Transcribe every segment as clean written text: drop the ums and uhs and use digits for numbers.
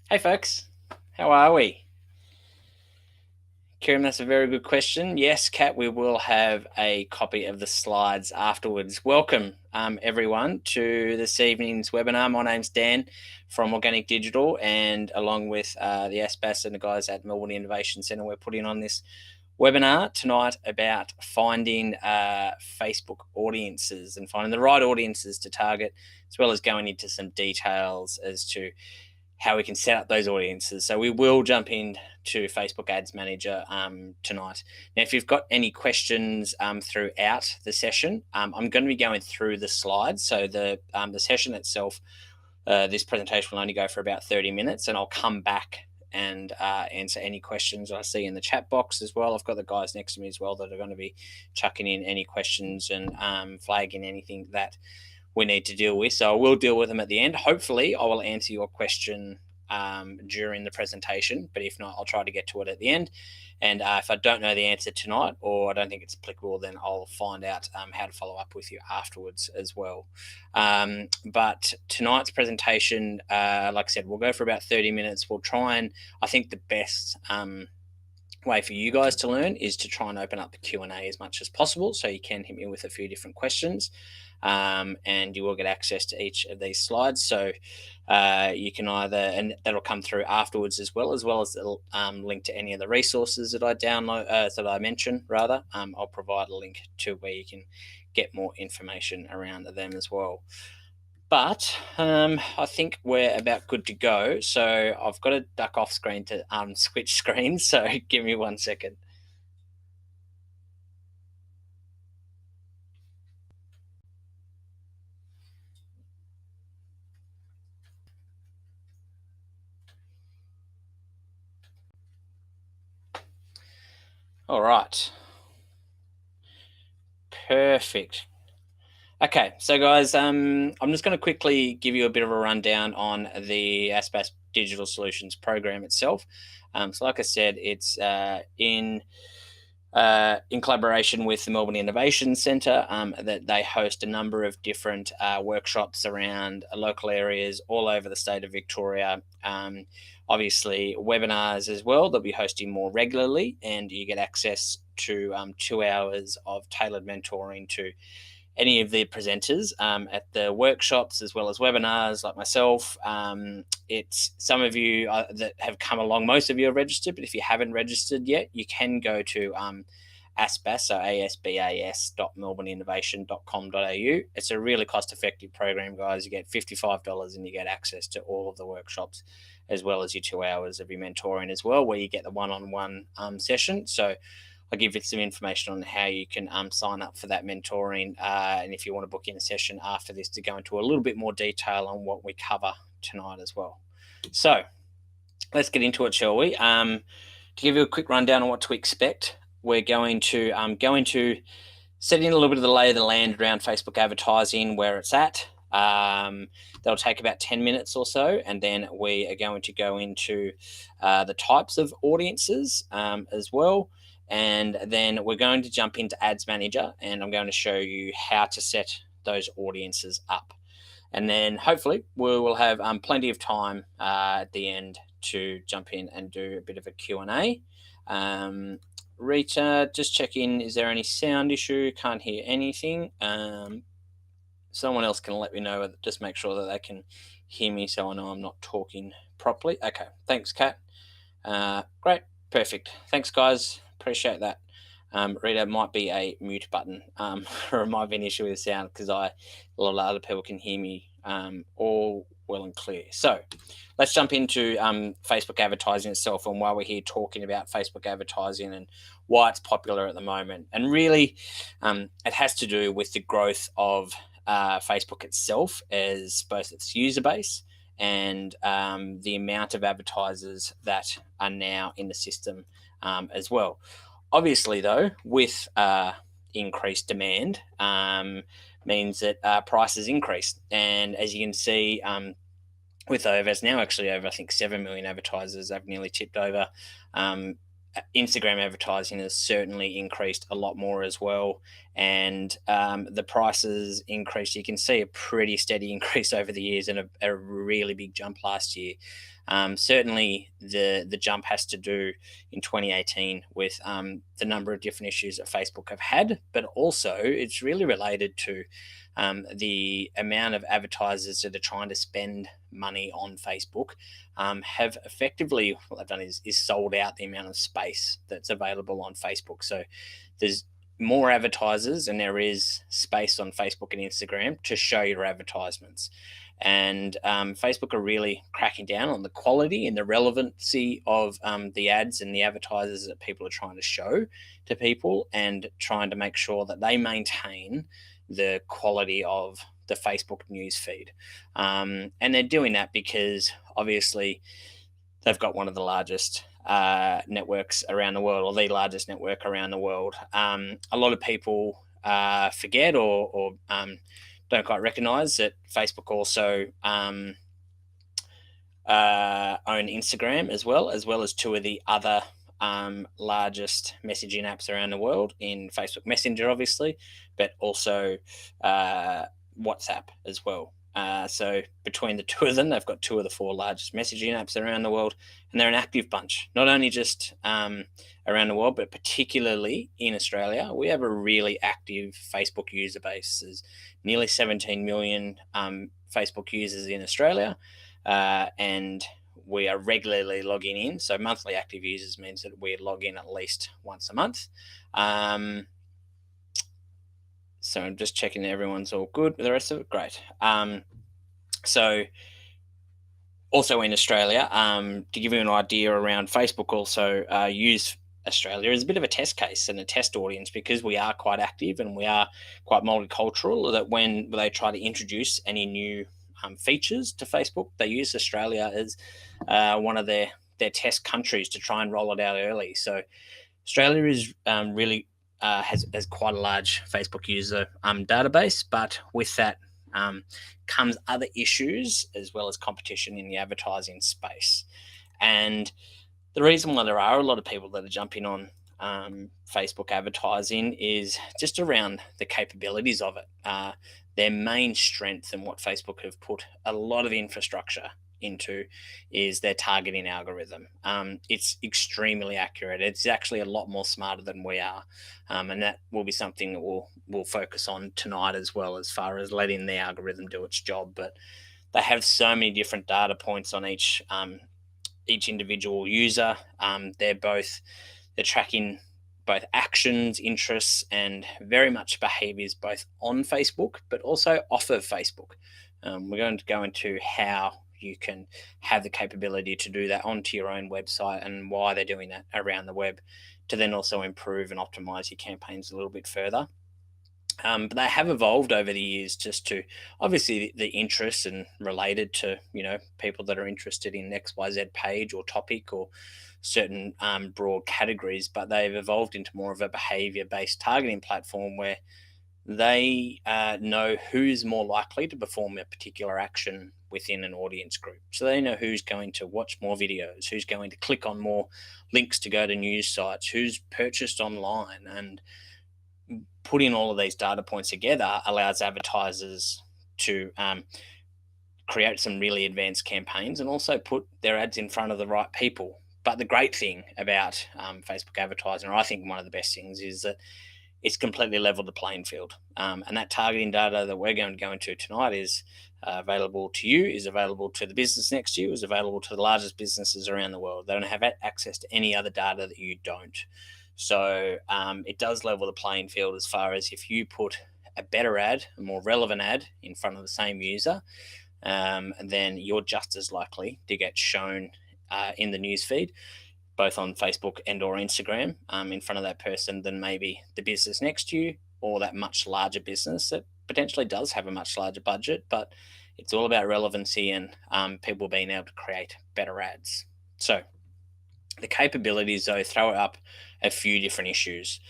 Hey folks, how are we? Kieran, that's a very good question. Yes, Kat, we will have a copy of the slides afterwards. Welcome, everyone, to this evening's webinar. My name's Dan from Organic Digital, and along with the ASBAS and the guys at Melbourne Innovation Centre, we're putting on this webinar tonight about finding Facebook audiences and finding the right audiences to target, as well as going into some details as to how we can set up those audiences. So we will jump in to Facebook Ads Manager tonight. Now, if you've got any questions throughout the session, I'm going to be going through the slides. So the session itself, this presentation will only go for about 30 minutes, and I'll come back and answer any questions I see in the chat box as well. I've got the guys next to me as well that are going to be chucking in any questions and flagging anything that we need to deal with. So I will deal with them at the end. Hopefully, I will answer your question during the presentation, but if not, I'll try to get to it at the end. And if I don't know the answer tonight, or I don't think it's applicable, then I'll find out how to follow up with you afterwards as well. But tonight's presentation, like I said, we'll go for about 30 minutes. We'll try and, I think the best way for you guys to learn is to try and open up the Q&A as much as possible, so you can hit me with a few different questions, and you will get access to each of these slides. So you can either, and that'll come through afterwards as well as it'll link to any of the resources that I download, that I mentioned rather. I'll provide a link to where you can get more information around them as well. But I think we're about good to go. So I've got to duck off screen to switch screens. So give me 1 second. All right. Perfect. Okay, so guys, I'm just going to quickly give you a bit of a rundown on the ASBAS Digital Solutions program itself. So like I said, it's in collaboration with the Melbourne Innovation Centre, that they host a number of different workshops around local areas all over the state of Victoria. Obviously, webinars as well. They'll be hosting more regularly, and you get access to 2 hours of tailored mentoring to any of the presenters at the workshops, as well as webinars like myself. It's some of you that have come along, most of you are registered, but if you haven't registered yet, you can go to ASBAS, so asbas.melbourneinnovation.com.au. It's a really cost-effective program, guys. You get $55 and you get access to all of the workshops, as well as your 2 hours of your mentoring as well, where you get the one-on-one session. So I'll give you some information on how you can sign up for that mentoring, and if you want to book in a session after this to go into a little bit more detail on what we cover tonight as well. So let's get into it, shall we? To give you a quick rundown on what to expect, we're going to go into setting a little bit of the lay of the land around Facebook advertising, where it's at. That'll take about 10 minutes or so, and then we are going to go into the types of audiences as well. And then we're going to jump into Ads Manager, and I'm going to show you how to set those audiences up. And then hopefully we will have plenty of time at the end to jump in and do a bit of a Q&A. Rita, just check in. Is there any sound issue? Can't hear anything. Someone else can let me know. Just make sure that they can hear me so I know I'm not talking properly. Okay, thanks, Kat. Great, perfect. Thanks, guys. Appreciate that. Rita, might be a mute button, or it might be an issue with the sound, because a lot of other people can hear me all well and clear. So let's jump into Facebook advertising itself, and why we're here talking about Facebook advertising and why it's popular at the moment. And really, it has to do with the growth of Facebook itself, as both its user base and the amount of advertisers that are now in the system as well. Obviously, though, with increased demand means that prices increase. And as you can see, with over, it's now actually over, I think, 7 million advertisers. They've nearly tipped over Instagram advertising has certainly increased a lot more as well, and the prices increased. You can see a pretty steady increase over the years, and a really big jump last year. Certainly, the jump has to do in 2018 with the number of different issues that Facebook have had, but also it's really related to the amount of advertisers that are trying to spend money on Facebook have effectively, what they've done is sold out the amount of space that's available on Facebook. So there's more advertisers and there is space on Facebook and Instagram to show your advertisements. And Facebook are really cracking down on the quality and the relevancy of the ads and the advertisers that people are trying to show to people, and trying to make sure that they maintain the quality of the Facebook news feed. And they're doing that because obviously they've got one of the largest networks around the world, or the largest network around the world. A lot of people forget or don't quite recognize that Facebook also own Instagram as well as two of the other largest messaging apps around the world, in Facebook Messenger, obviously, but also WhatsApp as well. So between the two of them, they've got two of the four largest messaging apps around the world, and they're an active bunch. Not only just around the world, but particularly in Australia, we have a really active Facebook user base. There's nearly 17 million Facebook users in Australia, and we are regularly logging in. So monthly active users means that we log in at least once a month. So I'm just checking that everyone's all good with the rest of it. Great. So also in Australia, to give you an idea around Facebook, also use Australia as a bit of a test case and a test audience, because we are quite active and we are quite multicultural, that when they try to introduce any new features to Facebook, they use Australia as one of their test countries to try and roll it out early. So Australia is really has quite a large Facebook user database, but with that comes other issues as well as competition in the advertising space. And the reason why there are a lot of people that are jumping on Facebook advertising is just around the capabilities of it. Their main strength, and what Facebook have put a lot of infrastructure into, is their targeting algorithm. It's extremely accurate. It's actually a lot more smarter than we are, and that will be something that we'll focus on tonight as well, as far as letting the algorithm do its job. But they have so many different data points on each individual user. They're tracking both actions, interests, and very much behaviors, both on Facebook but also off of Facebook. We're going to go into how you can have the capability to do that onto your own website, and why they're doing that around the web, to then also improve and optimize your campaigns a little bit further. But they have evolved over the years, just to obviously the interests and related to people that are interested in XYZ page or topic or certain broad categories. But they've evolved into more of a behavior based targeting platform, where they know who's more likely to perform a particular action within an audience group. So they know who's going to watch more videos, who's going to click on more links to go to news sites, who's purchased online. And putting all of these data points together allows advertisers to create some really advanced campaigns, and also put their ads in front of the right people. But the great thing about Facebook advertising, or I think one of the best things, is that it's completely leveled the playing field. And that targeting data that we're going to go into tonight is available to you, is available to the business next to you, is available to the largest businesses around the world. They don't have access to any other data that you don't. So it does level the playing field, as far as if you put a better ad, a more relevant ad in front of the same user, then you're just as likely to get shown in the newsfeed, both on Facebook and or Instagram, in front of that person, than maybe the business next to you, or that much larger business that potentially does have a much larger budget. But it's all about relevancy and people being able to create better ads. So the capabilities, though, throw up a few different issues.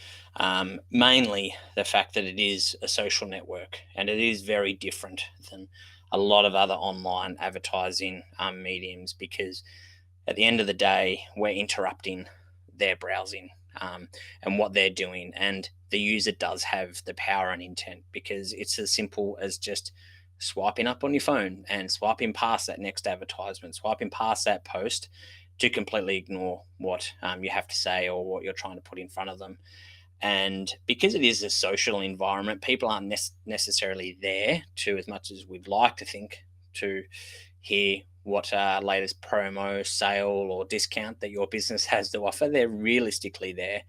Mainly the fact that it is a social network, and it is very different than a lot of other online advertising mediums, because at the end of the day, we're interrupting they're browsing, and what they're doing. And the user does have the power and intent, because it's as simple as just swiping up on your phone and swiping past that next advertisement, swiping past that post, to completely ignore what you have to say or what you're trying to put in front of them. And because it is a social environment, people aren't necessarily there to, as much as we'd like to think, to hear what latest promo, sale, or discount that your business has to offer. They're realistically there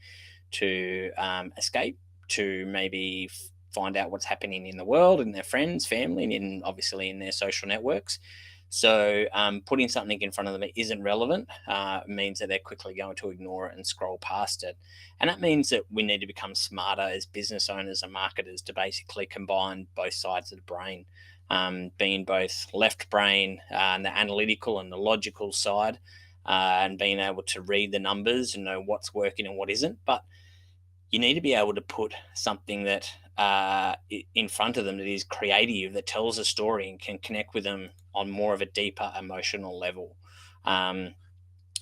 to escape, to maybe find out what's happening in the world, and their friends, family, and obviously in their social networks. So putting something in front of them that isn't relevant means that they're quickly going to ignore it and scroll past it. And that means that we need to become smarter as business owners and marketers to basically combine both sides of the brain, being both left brain and the analytical and the logical side, and being able to read the numbers and know what's working and what isn't. But you need to be able to put something that in front of them that is creative, that tells a story and can connect with them on more of a deeper emotional level.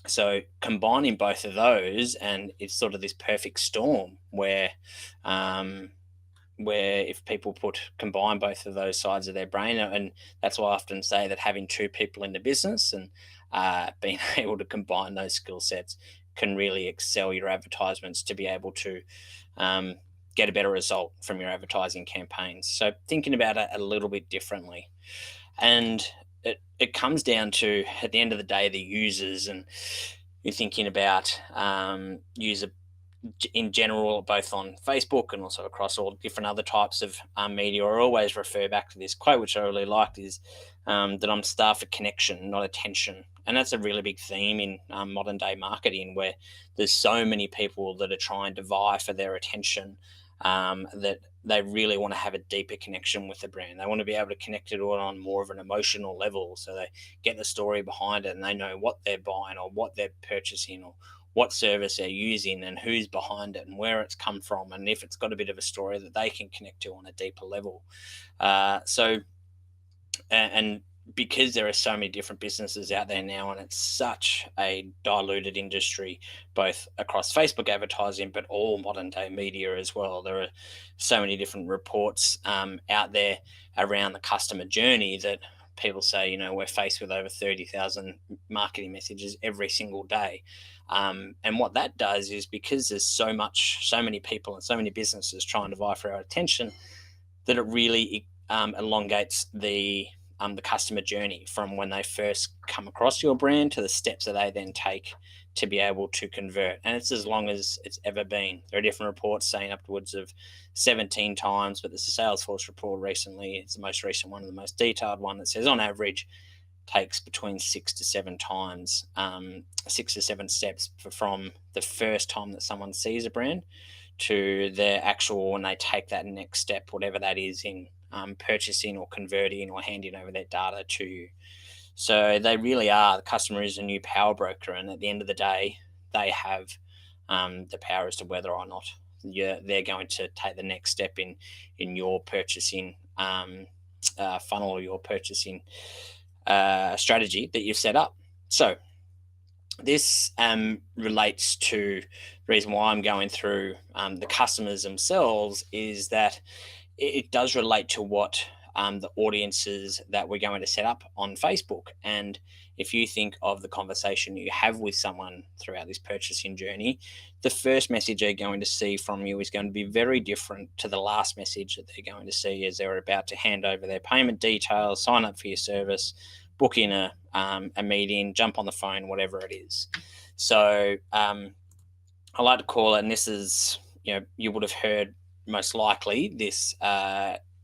So combining both of those, and it's sort of this perfect storm where if people combine both of those sides of their brain, and that's why I often say that having two people in the business and being able to combine those skill sets can really excel your advertisements to be able to get a better result from your advertising campaigns. So thinking about it a little bit differently. And it comes down to, at the end of the day, the users. And you're thinking about user in general, both on Facebook and also across all different other types of media. I always refer back to this quote, which I really liked, is that I'm starved for connection, not attention. And that's a really big theme in modern day marketing, where there's so many people that are trying to vie for their attention, that they really want to have a deeper connection with the brand. They want to be able to connect it all on more of an emotional level, so they get the story behind it and they know what they're buying or what they're purchasing or what service they're using and who's behind it and where it's come from, and if it's got a bit of a story that they can connect to on a deeper level. And because there are so many different businesses out there now, and it's such a diluted industry, both across Facebook advertising, but all modern day media as well. There are so many different reports out there around the customer journey that people say, we're faced with over 30,000 marketing messages every single day. And what that does is, because there's so many people and so many businesses trying to vie for our attention, that it really elongates the customer journey from when they first come across your brand to the steps that they then take to be able to convert. And it's as long as it's ever been. There are different reports saying upwards of 17 times, but there's a Salesforce report recently, it's the most recent one, the most detailed one, that says on average takes between 6 to 7 times, 6 to 7 steps from the first time that someone sees a brand to their actual, when they take that next step, whatever that is, in purchasing or converting or handing over their data to you. So they really are, the customer is a new power broker, and at the end of the day, they have the power as to whether or not they're going to take the next step in your purchasing funnel or your purchasing strategy that you've set up. So this relates to the reason why I'm going through the customers themselves, is that it does relate to what the audiences that we're going to set up on Facebook. And if you think of the conversation you have with someone throughout this purchasing journey, the first message they're going to see from you is going to be very different to the last message that they're going to see as they're about to hand over their payment details, sign up for your service, book in a meeting, jump on the phone, whatever it is. So I like to call it, and this is, you would have heard most likely this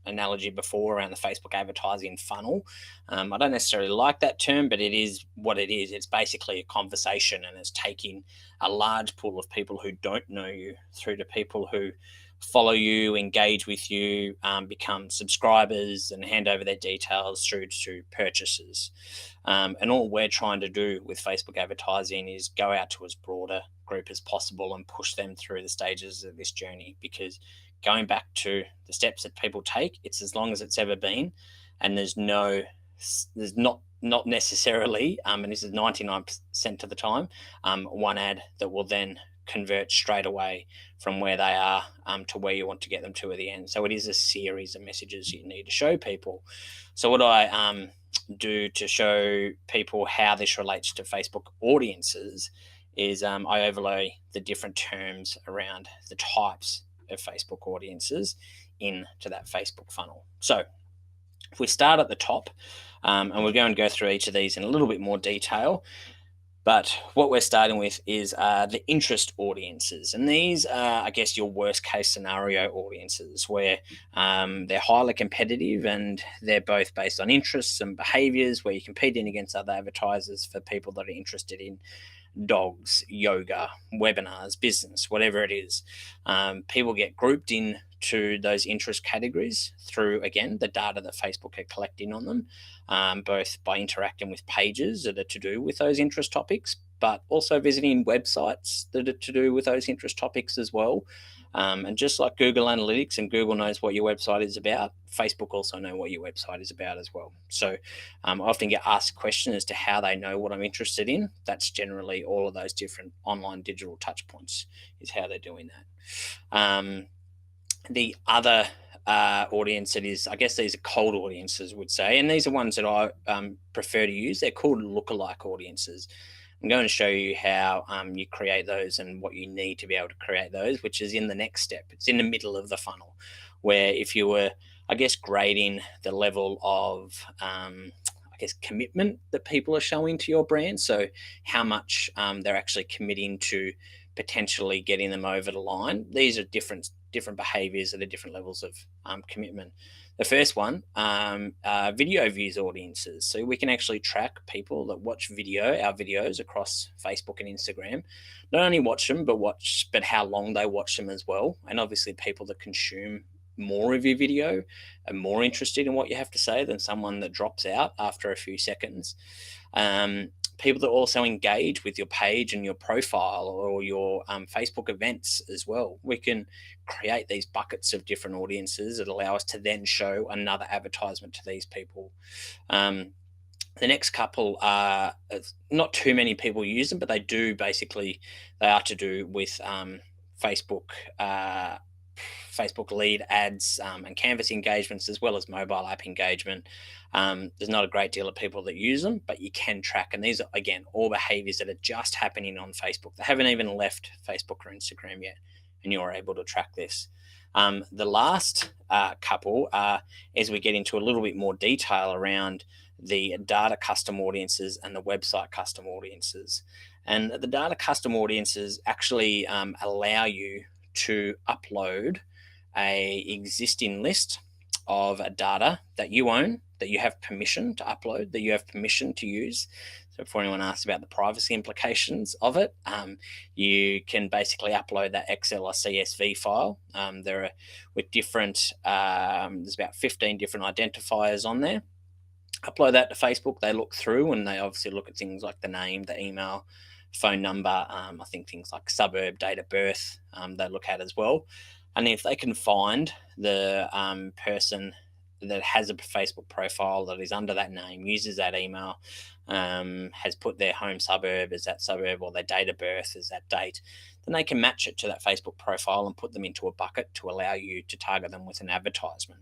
analogy before around the Facebook advertising funnel. I don't necessarily like that term, but it is what it is. It's basically a conversation, and it's taking a large pool of people who don't know you through to people who follow you, engage with you, become subscribers, and hand over their details through to purchases. And all we're trying to do with Facebook advertising is go out to as broad a group as possible and push them through the stages of this journey, because going back to the steps that people take, it's as long as it's ever been, and there's not necessarily, and this is 99% of the time, one ad that will then convert straight away from where they are to where you want to get them to at the end. So it is a series of messages you need to show people. So what I do to show people how this relates to Facebook audiences is I overlay the different terms around the types of Facebook audiences into that Facebook funnel. So if we start at the top, and we're going to go through each of these in a little bit more detail, but what we're starting with is the interest audiences. And these are, I guess, your worst case scenario audiences where they're highly competitive and they're both based on interests and behaviors where you're competing against other advertisers for people that are interested in dogs, yoga, webinars, business, whatever it is. People get grouped into those interest categories through, again, the data that Facebook are collecting on them, both by interacting with pages that are to do with those interest topics, but also visiting websites that are to do with those interest topics as well. And just like Google Analytics and Google knows what your website is about, Facebook also know what your website is about as well. So I often get asked a question as to how they know what I'm interested in. That's generally all of those different online digital touch points is how they're doing that. The other audience that is, I guess these are cold audiences, would say, and these are ones that I prefer to use. They're called lookalike audiences. I'm going to show you how you create those and what you need to be able to create those, which is in the next step. It's in the middle of the funnel, where if you were, I guess, grading the level of, I guess, commitment that people are showing to your brand, so how much they're actually committing to potentially getting them over the line. These are different behaviors at different levels of commitment. The first one, video views audiences. So we can actually track people that watch our videos across Facebook and Instagram. Not only watch them, but how long they watch them as well. And obviously people that consume more of your video are more interested in what you have to say than someone that drops out after a few seconds. People that also engage with your page and your profile or your Facebook events as well. We can create these buckets of different audiences that allow us to then show another advertisement to these people. The next couple are not too many people use them, but they are to do with Facebook lead ads and canvas engagements, as well as mobile app engagement. There's not a great deal of people that use them, but you can track. And these are, again, all behaviors that are just happening on Facebook. They haven't even left Facebook or Instagram yet, and you're able to track this. The last couple as we get into a little bit more detail around the data custom audiences and the website custom audiences. And the data custom audiences actually allow you to upload a existing list of data that you own, that you have permission to upload, that you have permission to use. So before anyone asks about the privacy implications of it, you can basically upload that Excel or CSV file. There are with different, there's about 15 different identifiers on there. Upload that to Facebook. They look through and they obviously look at things like the name, the email, phone number. I think things like suburb, date of birth, they look at as well. And if they can find the person that has a Facebook profile that is under that name, uses that email, has put their home suburb as that suburb or their date of birth as that date, then they can match it to that Facebook profile and put them into a bucket to allow you to target them with an advertisement.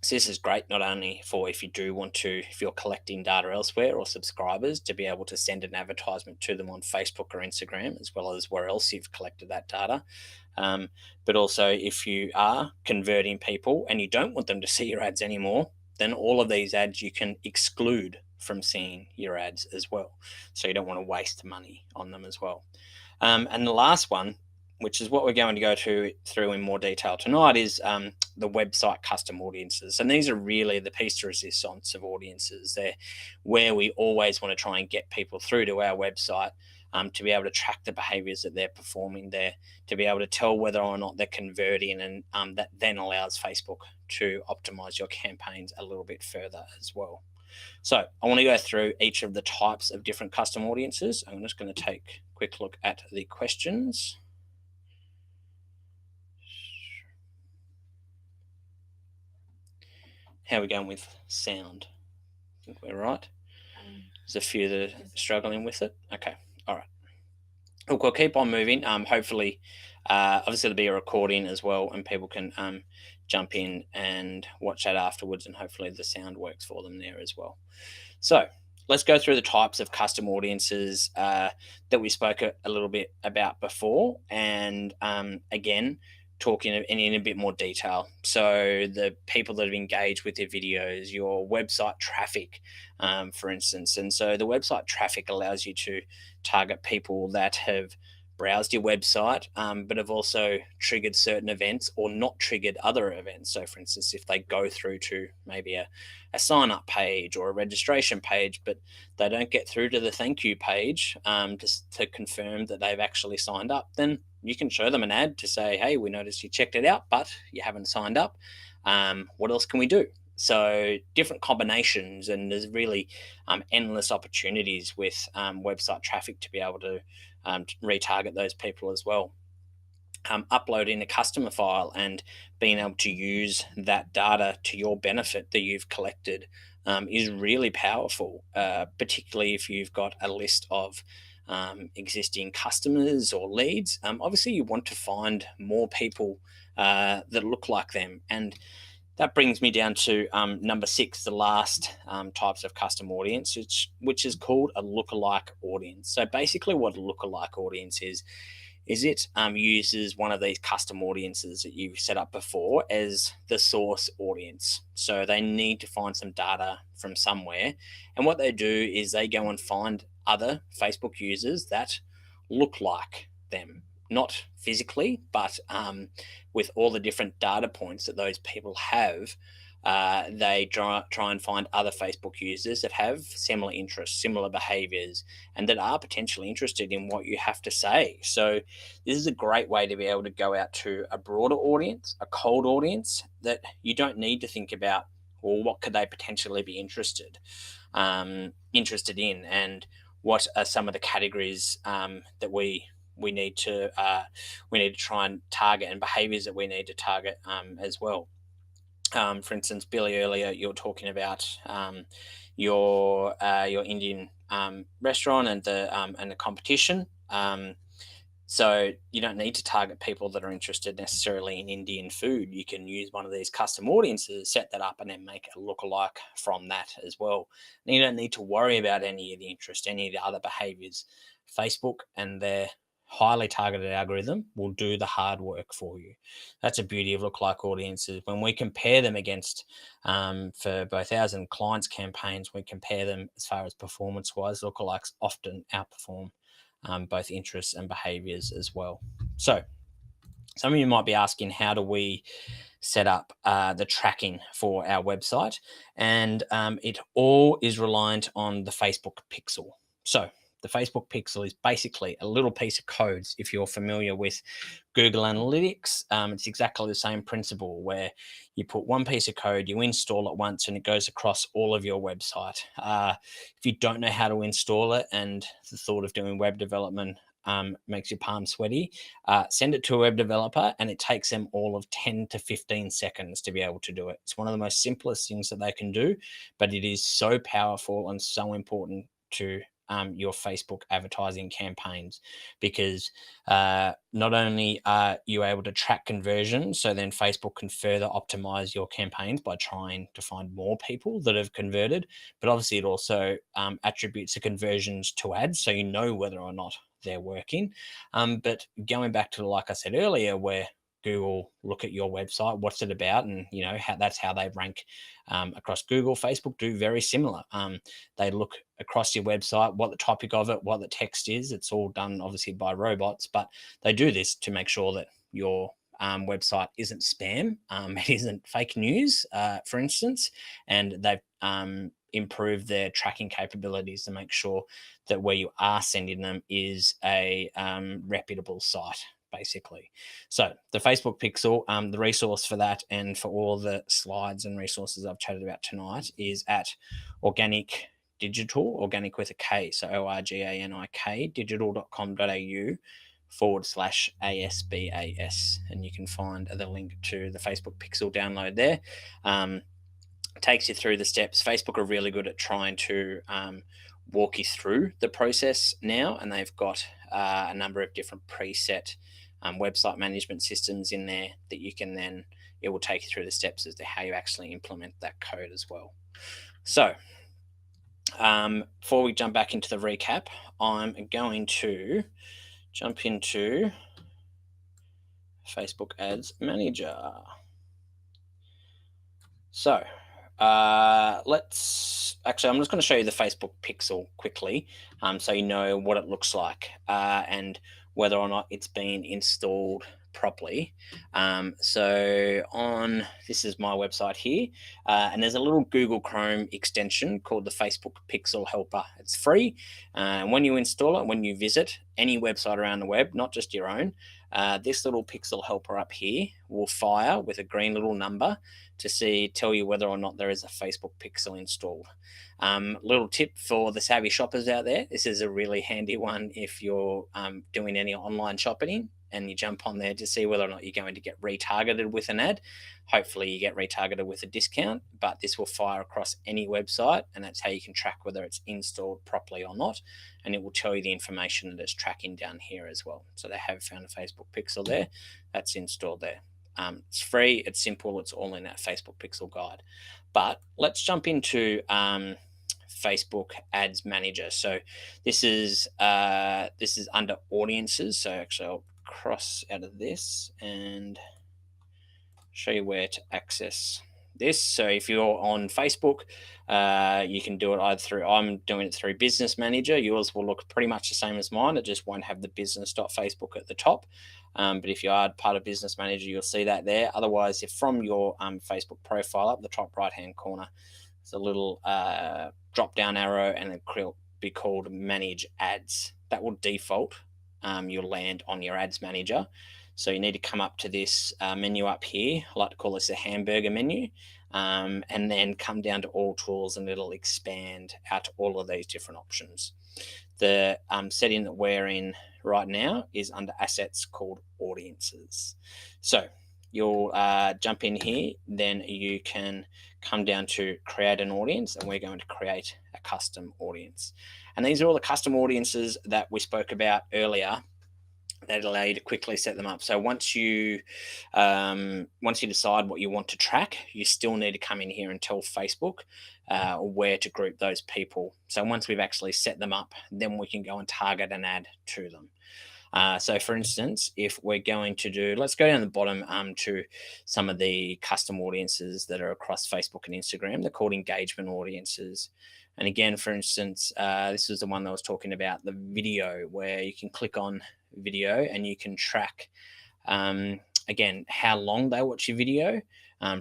So this is great not only for if you're collecting data elsewhere or subscribers, to be able to send an advertisement to them on Facebook or Instagram, as well as where else you've collected that data. But also if you are converting people and you don't want them to see your ads anymore, then all of these ads you can exclude from seeing your ads as well. So you don't want to waste money on them as well. And the last one, which is what we're going to go through in more detail tonight, is the website custom audiences. And these are really the piece de resistance of audiences. They're where we always want to try and get people through to our website to be able to track the behaviors that they're performing there, to be able to tell whether or not they're converting, and that then allows Facebook to optimize your campaigns a little bit further as well. So I want to go through each of the types of different custom audiences. I'm just going to take a quick look at the questions. How are we going with sound? I think we're right. There's a few that are struggling with it. Okay, all right. Look, we'll keep on moving. Hopefully, obviously there'll be a recording as well, and people can jump in and watch that afterwards, and hopefully the sound works for them there as well. So let's go through the types of custom audiences that we spoke a little bit about before, and again, talking in a bit more detail. So the people that have engaged with your videos, your website traffic, for instance. And so the website traffic allows you to target people that have browsed your website, but have also triggered certain events or not triggered other events. So, for instance, if they go through to maybe a sign up page or a registration page, but they don't get through to the thank you page just to confirm that they've actually signed up, then you can show them an ad to say, hey, we noticed you checked it out, but you haven't signed up. What else can we do? So different combinations, and there's really endless opportunities with website traffic to be able to retarget those people as well. Uploading a customer file and being able to use that data to your benefit that you've collected is really powerful, particularly if you've got a list of existing customers or leads. Obviously, you want to find more people that look like them. And that brings me down to number 6, the last types of custom audience, which is called a lookalike audience. So basically, what a lookalike audience is it uses one of these custom audiences that you've set up before as the source audience. So they need to find some data from somewhere. And what they do is they go and find other Facebook users that look like them, not physically, but with all the different data points that those people have. They try and find other Facebook users that have similar interests, similar behaviors, and that are potentially interested in what you have to say. So, this is a great way to be able to go out to a broader audience, a cold audience that you don't need to think about, well, what could they potentially be interested in, and what are some of the categories that we need to try and target, and behaviors that we need to target as well. For instance, Billy, earlier you were talking about your Indian restaurant and the competition. So you don't need to target people that are interested necessarily in Indian food. You can use one of these custom audiences, set that up, and then make a lookalike from that as well. And you don't need to worry about any of the interest, any of the other behaviors. Facebook and their highly targeted algorithm will do the hard work for you. That's a beauty of lookalike audiences. When we compare them against, for both ours and clients' campaigns, we compare them as far as performance wise. Lookalikes often outperform both interests and behaviors as well. So, some of you might be asking, how do we set up the tracking for our website? And it all is reliant on the Facebook pixel. So, the Facebook pixel is basically a little piece of code. If you're familiar with Google Analytics, it's exactly the same principle, where you put one piece of code, you install it once, and it goes across all of your website. If you don't know how to install it, and the thought of doing web development makes your palms sweaty, send it to a web developer, and it takes them all of 10 to 15 seconds to be able to do it. It's one of the most simplest things that they can do, but it is so powerful and so important to your Facebook advertising campaigns, because not only are you able to track conversions, so then Facebook can further optimize your campaigns by trying to find more people that have converted, but obviously it also attributes the conversions to ads, so you know whether or not they're working. But going back to, like I said earlier, where Google look at your website, what's it about, and that's how they rank across Google. Facebook do very similar. They look across your website, what the topic of it, what the text is. It's all done obviously by robots, but they do this to make sure that your website isn't spam, it isn't fake news, for instance, and they've improve their tracking capabilities to make sure that where you are sending them is a reputable site, basically. So the Facebook pixel, the resource for that and for all the slides and resources I've chatted about tonight is at Organic Digital, organic with a K, so ORGANIK, digital.com.au/ASBAS, and you can find the link to the Facebook pixel download there. Takes you through the steps. Facebook are really good at trying to walk you through the process now, and they've got a number of different preset website management systems in there that you can then, it will take you through the steps as to how you actually implement that code as well. So before we jump back into the recap, I'm going to jump into Facebook Ads Manager. So let's actually, I'm just going to show you the Facebook pixel quickly, so you know what it looks like and whether or not it's been installed properly. So on, this is my website here, and there's a little Google Chrome extension called the Facebook Pixel Helper. It's free, and when you install it, when you visit any website around the web, not just your own, this little Pixel Helper up here will fire with a green little number to tell you whether or not there is a Facebook pixel installed. Little tip for the savvy shoppers out there, this is a really handy one if you're doing any online shopping and you jump on there to see whether or not you're going to get retargeted with an ad. Hopefully you get retargeted with a discount, but this will fire across any website, and that's how you can track whether it's installed properly or not, and it will tell you the information that it's tracking down here as well. So they have found a Facebook pixel there, that's installed there. It's free, it's simple, it's all in that Facebook pixel guide. But let's jump into Facebook Ads Manager. So this is under audiences. So actually I'll cross out of this and show you where to access this. So if you're on Facebook, you can do it either through, I'm doing it through Business Manager. Yours will look pretty much the same as mine. It just won't have the business.facebook at the top. But if you are part of Business Manager, you'll see that there. Otherwise, if from your Facebook profile up the top right-hand corner, there's a little drop-down arrow, and it will be called Manage Ads. That will default. You'll land on your Ads Manager. So you need to come up to this menu up here. I like to call this the hamburger menu, and then come down to all tools, and it'll expand out to all of these different options. The setting that we're in right now is under assets called audiences. So you'll jump in here, then you can come down to create an audience, and we're going to create a custom audience. And these are all the custom audiences that we spoke about earlier that allow you to quickly set them up. So once you decide what you want to track, you still need to come in here and tell Facebook where to group those people. So once we've actually set them up, then we can go and target an ad to them. So for instance, if we're going to do, let's go down the bottom to some of the custom audiences that are across Facebook and Instagram. They're called engagement audiences. And again, for instance, this is the one that I was talking about, the video, where you can click on video and you can track, again, how long they watch your video,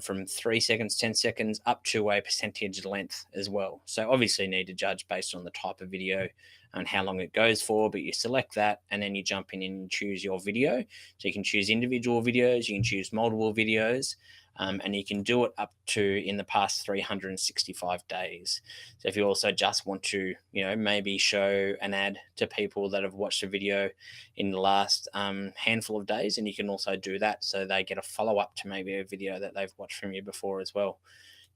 from 3 seconds, 10 seconds, up to a percentage length as well. So obviously you need to judge based on the type of video and how long it goes for, but you select that and then you jump in and choose your video. So you can choose individual videos, you can choose multiple videos, and you can do it up to in the past 365 days. So if you also just want to, maybe show an ad to people that have watched a video in the last handful of days, and you can also do that so they get a follow-up to maybe a video that they've watched from you before as well.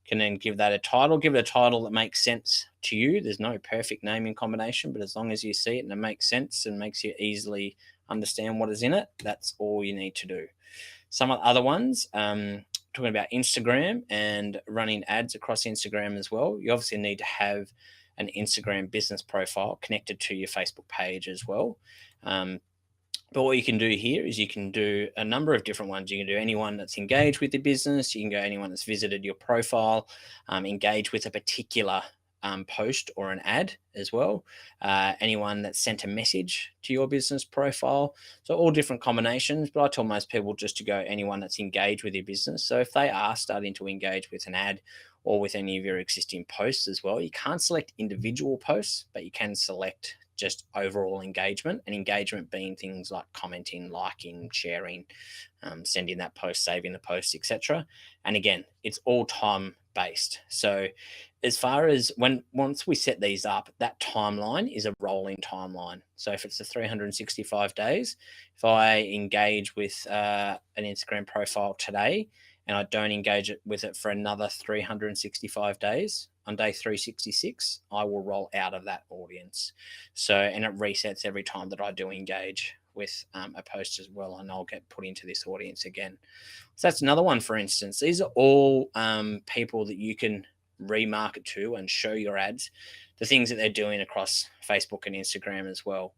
You can then give that a title, give it a title that makes sense to you. There's no perfect naming combination, but as long as you see it and it makes sense and makes you easily understand what is in it, that's all you need to do. Some of the other ones, talking about Instagram and running ads across Instagram as well, you obviously need to have an Instagram business profile connected to your Facebook page as well. But what you can do here is you can do a number of different ones. You can do anyone that's engaged with the business. You can go anyone that's visited your profile, engage with a particular post or an ad as well. Anyone that sent a message to your business profile. So all different combinations, but I tell most people just to go anyone that's engaged with your business. So if they are starting to engage with an ad or with any of your existing posts as well, you can't select individual posts, but you can select just overall engagement, and engagement being things like commenting, liking, sharing, sending that post, saving the post, etc. And again, it's all time based. So as far as once we set these up, that timeline is a rolling timeline. So if it's the 365 days, if I engage with an Instagram profile today and I don't engage with it for another 365 days, on day 366, I will roll out of that audience. So, and it resets every time that I do engage with a post as well, and I'll get put into this audience again. So that's another one, for instance. These are all people that you can remarket to and show your ads, the things that they're doing across Facebook and Instagram as well.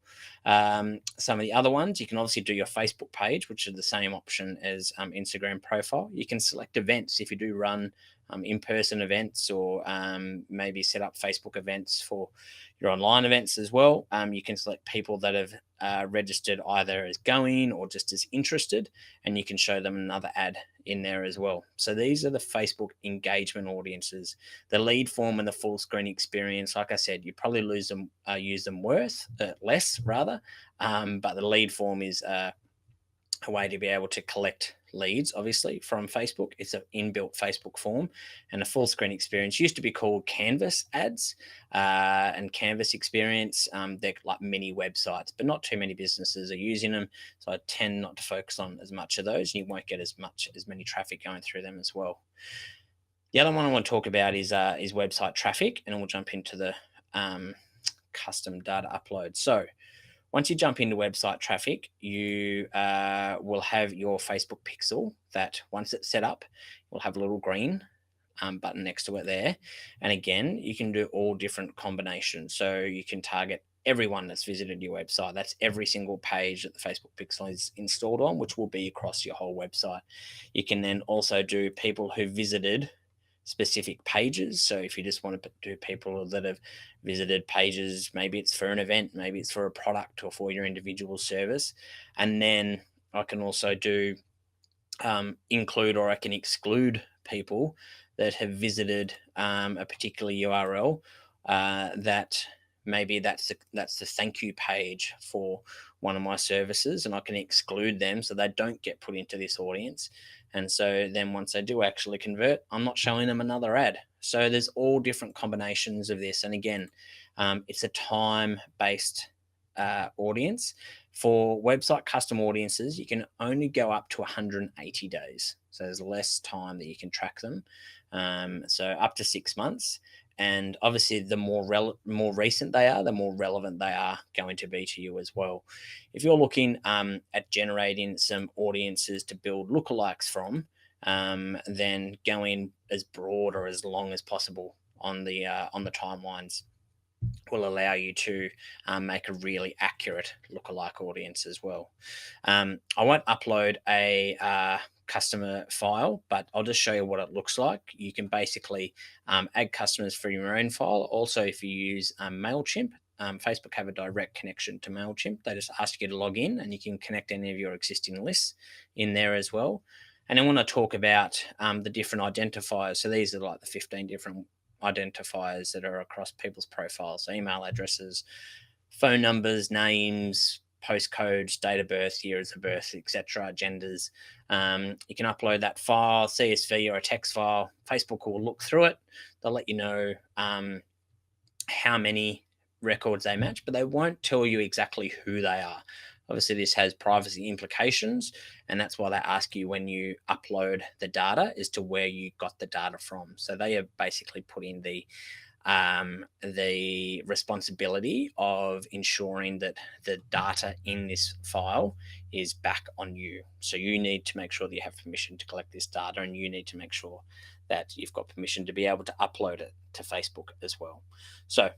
Some of the other ones, you can obviously do your Facebook page, which is the same option as Instagram profile. You can select events if you do run in-person events, or maybe set up Facebook events for your online events as well. You can select people that have registered either as going or just as interested, and you can show them another ad in there as well. So these are the Facebook engagement audiences. The lead form and the full screen experience, like I said, you probably use them less rather, but the lead form is a way to be able to collect leads, obviously, from Facebook. It's an inbuilt Facebook form, and a full screen experience used to be called Canvas ads and Canvas experience. They're like mini websites, but not too many businesses are using them. So I tend not to focus on as much of those, and you won't get as many traffic going through them as well. The other one I want to talk about is website traffic, and we'll jump into the custom data upload. So once you jump into website traffic, you will have your Facebook pixel that, once it's set up, will have a little green button next to it there. And again, you can do all different combinations. So you can target everyone that's visited your website. That's every single page that the Facebook pixel is installed on, which will be across your whole website. You can then also do people who visited specific pages. So if you just want to do people that have visited pages, maybe it's for an event, maybe it's for a product or for your individual service. And then I can also do include, or I can exclude people that have visited a particular URL that maybe that's the thank you page for one of my services, and I can exclude them so they don't get put into this audience. And so then once they do actually convert, I'm not showing them another ad. So there's all different combinations of this. And again, it's a time-based audience. For website custom audiences, you can only go up to 180 days. So there's less time that you can track them. So up to 6 months. And obviously, the more recent they are, the more relevant they are going to be to you as well. If you're looking at generating some audiences to build lookalikes from, then going as broad or as long as possible on the timelines will allow you to make a really accurate lookalike audience as well. I won't upload a customer file, but I'll just show you what it looks like. You can basically add customers for your own file. Also, if you use MailChimp, Facebook have a direct connection to MailChimp. They just ask you to log in, and you can connect any of your existing lists in there as well. And then when I talk about the different identifiers, so these are like the 15 different identifiers that are across people's profiles, so email addresses, phone numbers, names, postcodes, date of birth, years of birth, etc., genders. You can upload that file, CSV or a text file. Facebook will look through it. They'll let you know how many records they match, but they won't tell you exactly who they are. Obviously, this has privacy implications, and that's why they ask you when you upload the data as to where you got the data from. So they are basically putting the responsibility of ensuring that the data in this file is back on you. So you need to make sure that you have permission to collect this data, and you need to make sure that you've got permission to be able to upload it to Facebook as well. So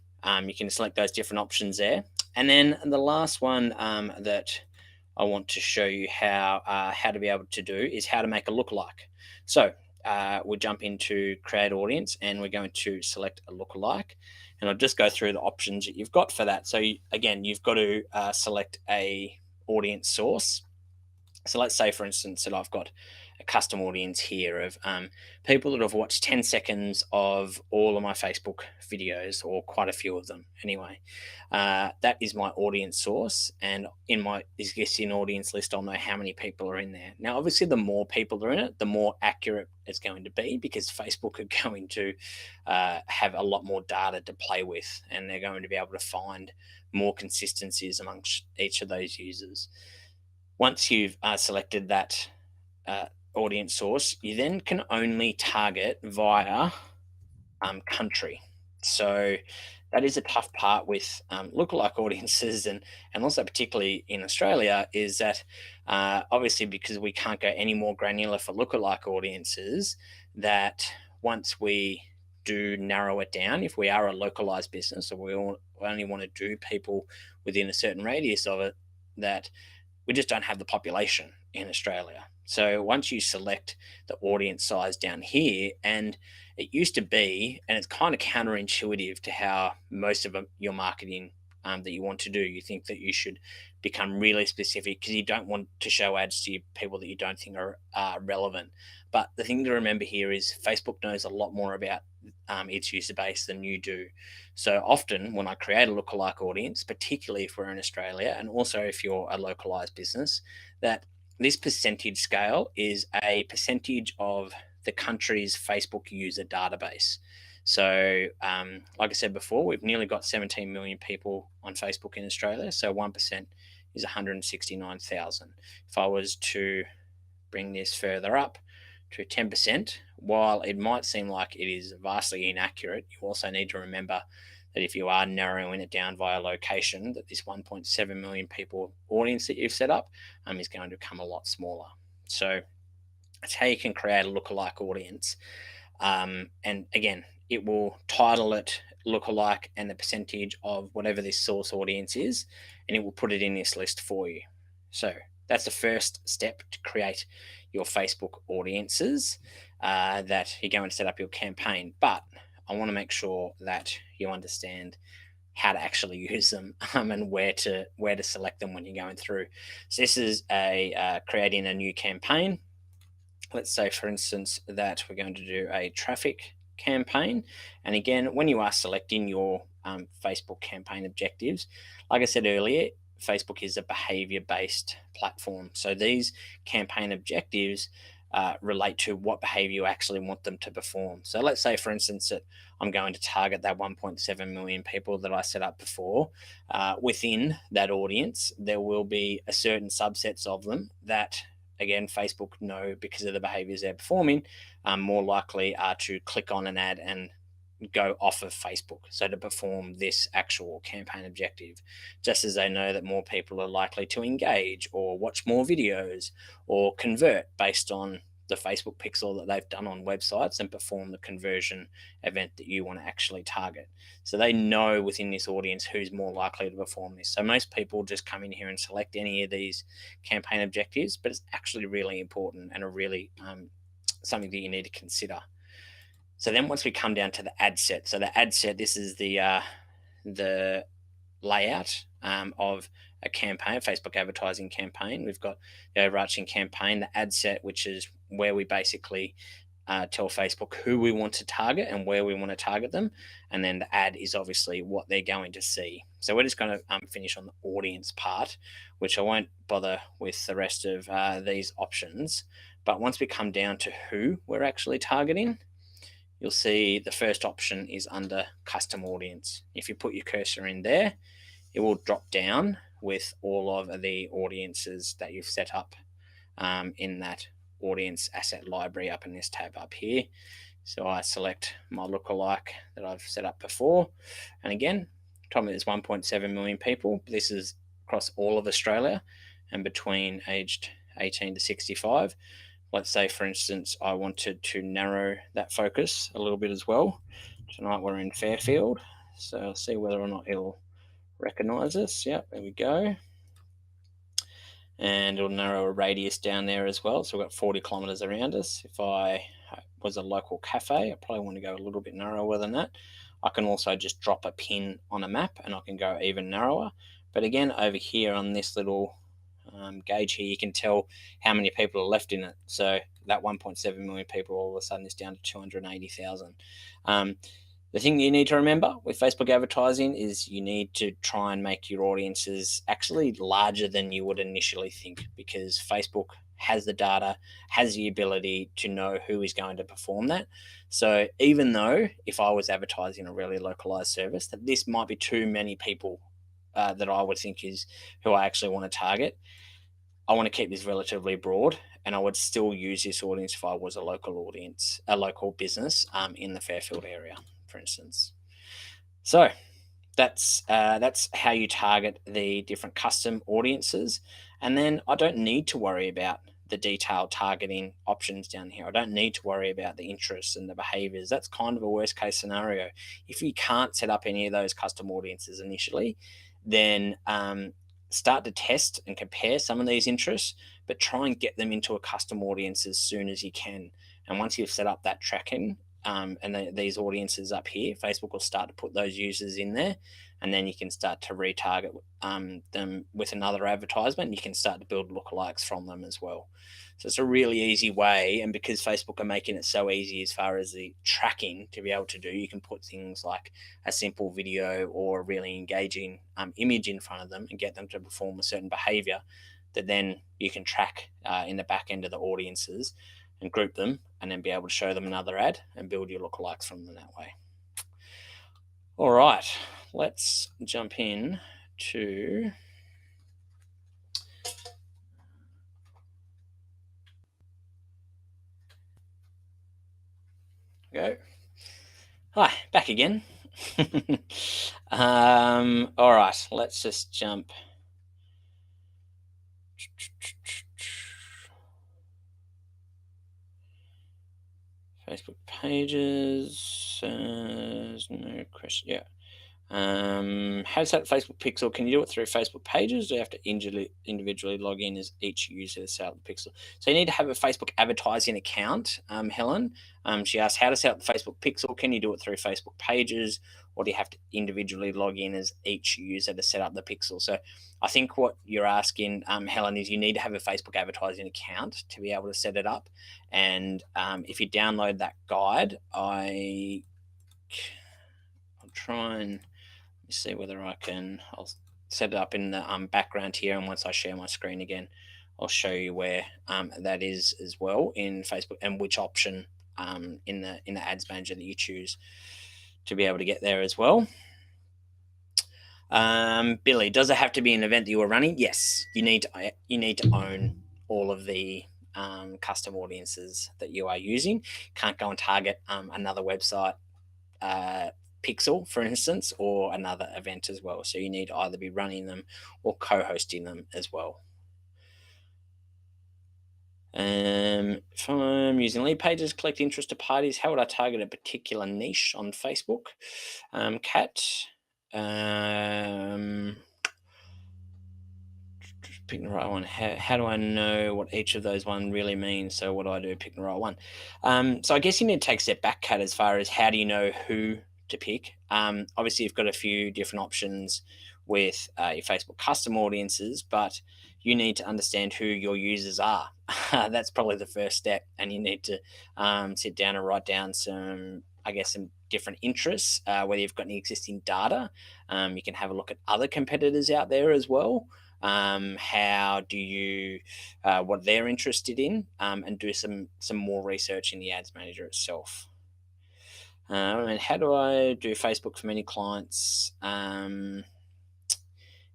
you can select those different options there. And then the last one that I want to show you how to be able to do is how to make a lookalike. So we'll jump into create audience, and we're going to select a lookalike, and I'll just go through the options that you've got for that. So again, you've got to select a audience source. So let's say, for instance, that I've got a custom audience here of people that have watched 10 seconds of all of my Facebook videos, or quite a few of them anyway. That is my audience source, and in my existing audience list, I'll know how many people are in there. Now, obviously, the more people are in it, the more accurate it's going to be, because Facebook are going to have a lot more data to play with, and they're going to be able to find more consistencies amongst each of those users. Once you've selected that audience source, you then can only target via country. So that is a tough part with lookalike audiences, and also particularly in Australia, is that obviously because we can't go any more granular for lookalike audiences, that once we do narrow it down, if we are a localized business or we only want to do people within a certain radius of it, that we just don't have the population in Australia. So once you select the audience size down here, and it used to be, and it's kind of counterintuitive to how most of your marketing that you want to do, you think that you should become really specific because you don't want to show ads to people that you don't think are relevant. But the thing to remember here is Facebook knows a lot more about its user base than you do. So often when I create a lookalike audience, particularly if we're in Australia, and also if you're a localized business, that this percentage scale is a percentage of the country's Facebook user database. So, like I said before, we've nearly got 17 million people on Facebook in Australia. So 1% is 169,000. If I was to bring this further up to 10%, while it might seem like it is vastly inaccurate, you also need to remember that if you are narrowing it down via location, that this 1.7 million people audience that you've set up is going to become a lot smaller. So that's how you can create a lookalike audience. And again, it will title it lookalike and the percentage of whatever this source audience is, and it will put it in this list for you. So that's the first step to create your Facebook audiences that you're going to set up your campaign. But I want to make sure that you understand how to actually use them and where to select them when you're going through. So this is a creating a new campaign. Let's say, for instance, that we're going to do a traffic campaign. And again, when you are selecting your Facebook campaign objectives, like I said earlier, Facebook is a behavior-based platform. So these campaign objectives relate to what behavior you actually want them to perform. So let's say, for instance, that I'm going to target that 1.7 million people that I set up before. Within that audience, there will be a certain subsets of them that, again, Facebook know because of the behaviors they're performing, more likely are to click on an ad and go off of Facebook. So to perform this actual campaign objective, just as they know that more people are likely to engage or watch more videos or convert based on the Facebook pixel that they've done on websites and perform the conversion event that you want to actually target. So they know within this audience who's more likely to perform this. So most people just come in here and select any of these campaign objectives, but it's actually really important and a really something that you need to consider. So then once we come down to the ad set, so the ad set, this is the layout of a campaign, a Facebook advertising campaign. We've got the overarching campaign, the ad set, which is where we basically tell Facebook who we want to target and where we want to target them. And then the ad is obviously what they're going to see. So we're just going to finish on the audience part, which I won't bother with the rest of these options. But once we come down to who we're actually targeting, you'll see the first option is under custom audience. If you put your cursor in there, it will drop down with all of the audiences that you've set up in that audience asset library up in this tab up here. So I select my lookalike that I've set up before. And again, told me there's 1.7 million people. This is across all of Australia and between aged 18 to 65. Let's say, for instance, I wanted to narrow that focus a little bit as well. Tonight we're in Fairfield, so I'll see whether or not it'll recognize us. Yep, there we go. And it'll narrow a radius down there as well. So we've got 40 kilometers around us. If I was a local cafe, I probably want to go a little bit narrower than that. I can also just drop a pin on a map and I can go even narrower. But again, over here on this little gauge here, you can tell how many people are left in it. So that 1.7 million people all of a sudden is down to 280,000. The thing you need to remember with Facebook advertising is you need to try and make your audiences actually larger than you would initially think, because Facebook has the data, has the ability to know who is going to perform that. So even though if I was advertising a really localized service, that this might be too many people that I would think is who I actually want to target, I want to keep this relatively broad, and I would still use this audience if I was a local audience, a local business in the Fairfield area, for instance. So that's how you target the different custom audiences, and then I don't need to worry about the detailed targeting options down here. I don't need to worry about the interests and the behaviors. That's kind of a worst case scenario. If you can't set up any of those custom audiences initially, then start to test and compare some of these interests, but try and get them into a custom audience as soon as you can. And once you've set up that tracking these audiences up here, Facebook will start to put those users in there, and then you can start to retarget them with another advertisement. You can start to build lookalikes from them as well. So it's a really easy way, and because Facebook are making it so easy as far as the tracking to be able to do, you can put things like a simple video or a really engaging image in front of them and get them to perform a certain behavior that then you can track in the back end of the audiences and group them, and then be able to show them another ad and build your lookalikes from them that way. All right, let's jump in to go. Hi, back again. All right, let's just jump. Facebook pages. No question. Yeah. How to set up Facebook Pixel? Can you do it through Facebook pages? Do you have to individually log in as each user to set up the Pixel? So you need to have a Facebook advertising account, Helen. She asked how to set up the Facebook Pixel. Can you do it through Facebook pages, or do you have to individually log in as each user to set up the Pixel? So I think what you're asking, Helen, is you need to have a Facebook advertising account to be able to set it up. And if you download that guide, I'll try and see whether I can. I'll set it up in the background here, and once I share my screen again, I'll show you where that is as well in Facebook, and which option in the ads manager that you choose to be able to get there as well. Billy, does it have to be an event that you are running? Yes, you need to own all of the custom audiences that you are using. Can't go and target another website Pixel, for instance, or another event as well. So you need to either be running them or co-hosting them as well. If I'm using lead pages, collect interest to parties, how would I target a particular niche on Facebook? Kat, pick the right one. How do I know what each of those one really means? So what do I do? Pick the right one. So I guess you need to take a step back, Kat, as far as how do you know who to pick. Obviously, you've got a few different options with your Facebook custom audiences, but you need to understand who your users are. That's probably the first step, and you need to sit down and write down some different interests, whether you've got any existing data. You can have a look at other competitors out there as well. How do you what they're interested in, and do some more research in the ads manager itself. And how do I do Facebook for many clients?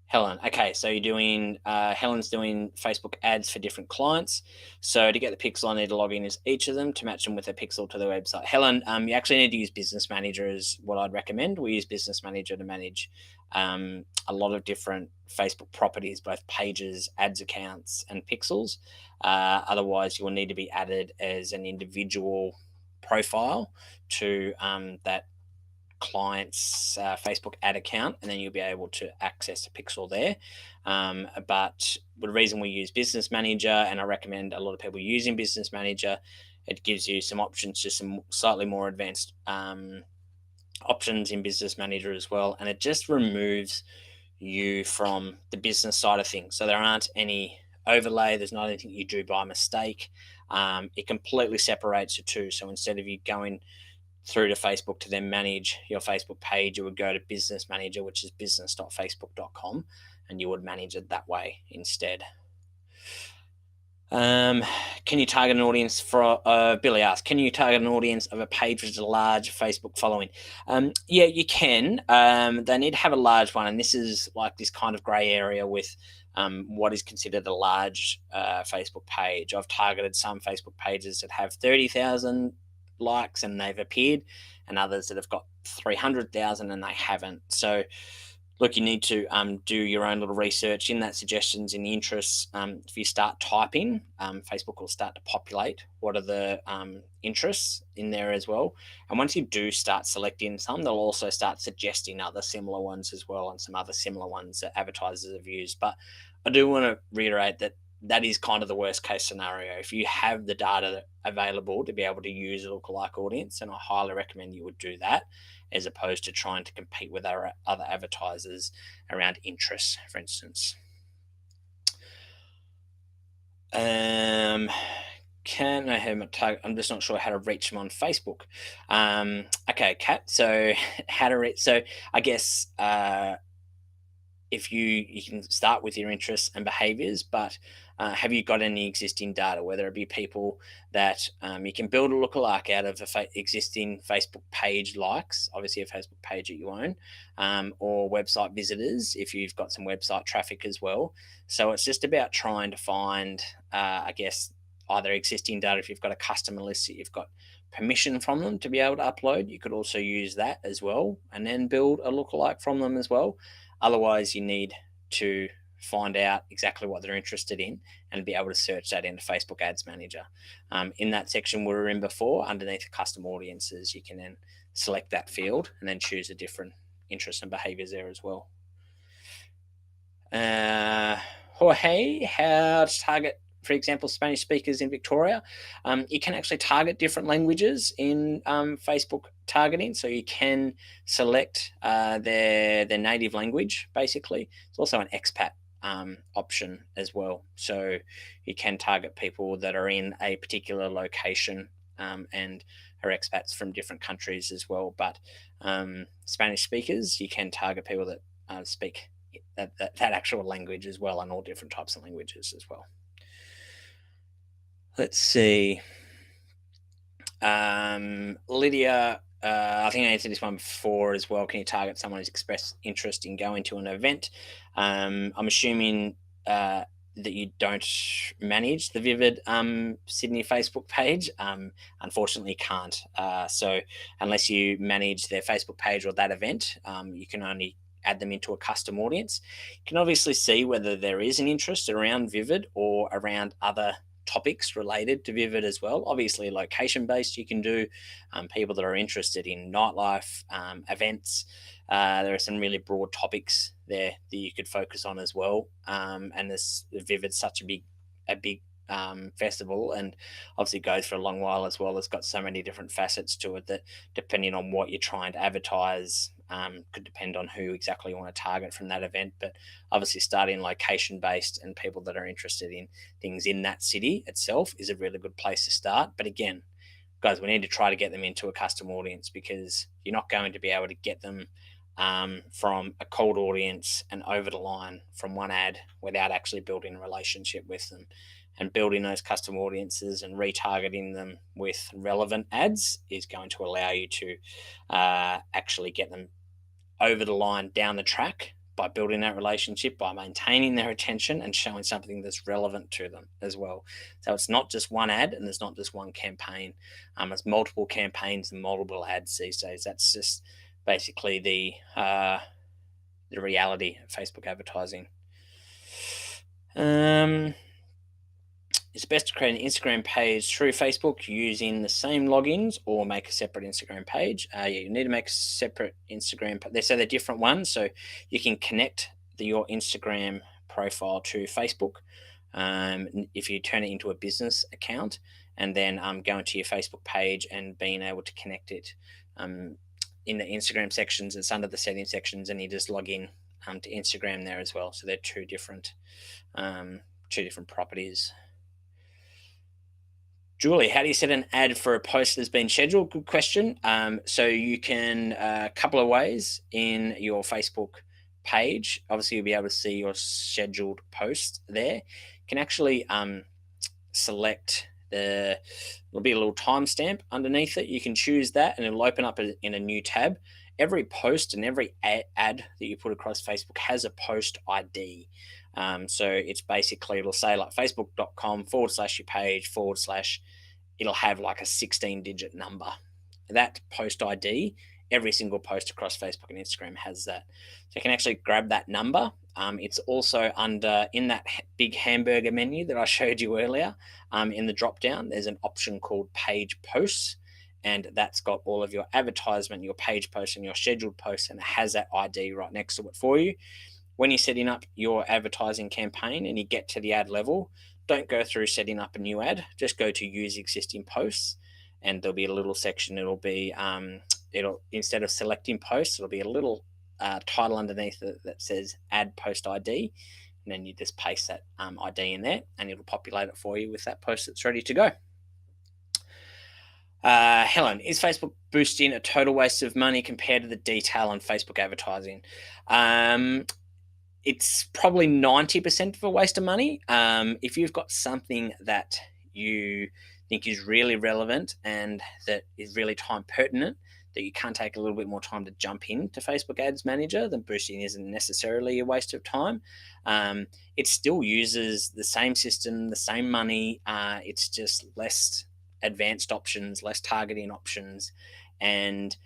Helen. Okay, so you're doing Helen's doing Facebook ads for different clients. So to get the pixel, I need to log in as each of them to match them with a pixel to the website. Helen, you actually need to use Business Manager is what I'd recommend. We use Business Manager to manage a lot of different Facebook properties, both pages, ads accounts, and pixels. Otherwise, you will need to be added as an individual profile to that client's Facebook ad account, and then you'll be able to access a pixel there. But the reason we use Business Manager, and I recommend a lot of people using Business Manager, it gives you some options to some slightly more advanced options in Business Manager as well, and it just removes you from the business side of things. So there aren't any overlay, there's not anything you do by mistake. It completely separates the two. So instead of you going through to Facebook to then manage your Facebook page, you would go to Business Manager, which is business.facebook.com, and you would manage it that way instead. Can you target an audience for Billy asked, can you target an audience of a page with a large Facebook following? Yeah, you can. They need to have a large one, and this is like this kind of gray area with what is considered a large Facebook page. I've targeted some Facebook pages that have 30,000 likes and they've appeared, and others that have got 300,000 and they haven't. So look, you need to do your own little research in that suggestions in the interests. If you start typing, Facebook will start to populate what are the interests in there as well. And once you do start selecting some, they'll also start suggesting other similar ones as well, and some other similar ones that advertisers have used. But I do want to reiterate that that is kind of the worst case scenario. If you have the data available to be able to use a lookalike audience, and I highly recommend you would do that, as opposed to trying to compete with other advertisers around interests, for instance. Can I have my target? I'm just not sure how to reach them on Facebook. Okay, Kat. So how to reach? So I guess if you can start with your interests and behaviors, but have you got any existing data, whether it be people that you can build a lookalike out of existing Facebook page likes, obviously a Facebook page that you own, or website visitors if you've got some website traffic as well. So it's just about trying to find, I guess, either existing data if you've got a customer list that you've got permission from them to be able to upload. You could also use that as well and then build a lookalike from them as well. Otherwise, you need to find out exactly what they're interested in and be able to search that into Facebook Ads Manager. In that section we were in before, underneath custom audiences, you can then select that field and then choose the different interests and behaviors there as well. Jorge, how to target, for example, Spanish speakers in Victoria. You can actually target different languages in Facebook targeting. So you can select their native language, basically. It's also an expat option as well. So you can target people that are in a particular location and are expats from different countries as well. But Spanish speakers, you can target people that speak that actual language as well, and all different types of languages as well. Let's see. Lydia, I think I answered this one before as well. Can you target someone who's expressed interest in going to an event? I'm assuming that you don't manage the Vivid Sydney Facebook page. Unfortunately, can't. So unless you manage their Facebook page or that event, you can only add them into a custom audience. You can obviously see whether there is an interest around Vivid or around other topics related to Vivid as well. Obviously, location based, you can do people that are interested in nightlife, events. There are some really broad topics there that you could focus on as well. And this Vivid's such a big festival, and obviously goes for a long while as well. It's got so many different facets to it that, depending on what you're trying to advertise, could depend on who exactly you want to target from that event. But obviously, starting location based and people that are interested in things in that city itself is a really good place to start. But again, guys, we need to try to get them into a custom audience, because you're not going to be able to get them from a cold audience and over the line from one ad without actually building a relationship with them. And building those custom audiences and retargeting them with relevant ads is going to allow you to actually get them over the line down the track by building that relationship, by maintaining their attention and showing something that's relevant to them as well. So it's not just one ad and there's not just one campaign. It's multiple campaigns and multiple ads these days. That's just basically the reality of Facebook advertising. It's best to create an Instagram page through Facebook using the same logins, or make a separate Instagram page. Yeah, you need to make a separate Instagram. So they're different ones. So you can connect your Instagram profile to Facebook if you turn it into a business account, and then go into your Facebook page and being able to connect it in the Instagram sections. It's under the settings sections, and you just log in to Instagram there as well. So they're two different properties. Julie, how do you set an ad for a post that's been scheduled? Good question. So you can a couple of ways in your Facebook page. Obviously, you'll be able to see your scheduled post there. You can actually select there'll be a little timestamp underneath it. You can choose that, and it'll open up in a new tab. every post and every ad that you put across Facebook has a post ID. So it's basically, it'll say like facebook.com/your page/ it'll have like a 16-digit number. That post ID, every single post across Facebook and Instagram has that. So you can actually grab that number. It's also under, in that big hamburger menu that I showed you earlier, in the drop down, there's an option called page posts. And that's got all of your advertisement, your page posts, and your scheduled posts, and it has that ID right next to it for you. When you're setting up your advertising campaign and you get to the ad level, don't go through setting up a new ad. Just go to use existing posts, and there'll be a little section. It'll be it'll, instead of selecting posts, it'll be a little title underneath it that says add post ID, and then you just paste that ID in there, and it'll populate it for you with that post that's ready to go. Helen, is Facebook boosting a total waste of money compared to the detail on Facebook advertising? It's probably 90% of a waste of money. If you've got something that you think is really relevant and that is really time pertinent, that you can't take a little bit more time to jump into Facebook Ads Manager, then boosting isn't necessarily a waste of time. It still uses the same system, the same money. It's just less advanced options, less targeting options. And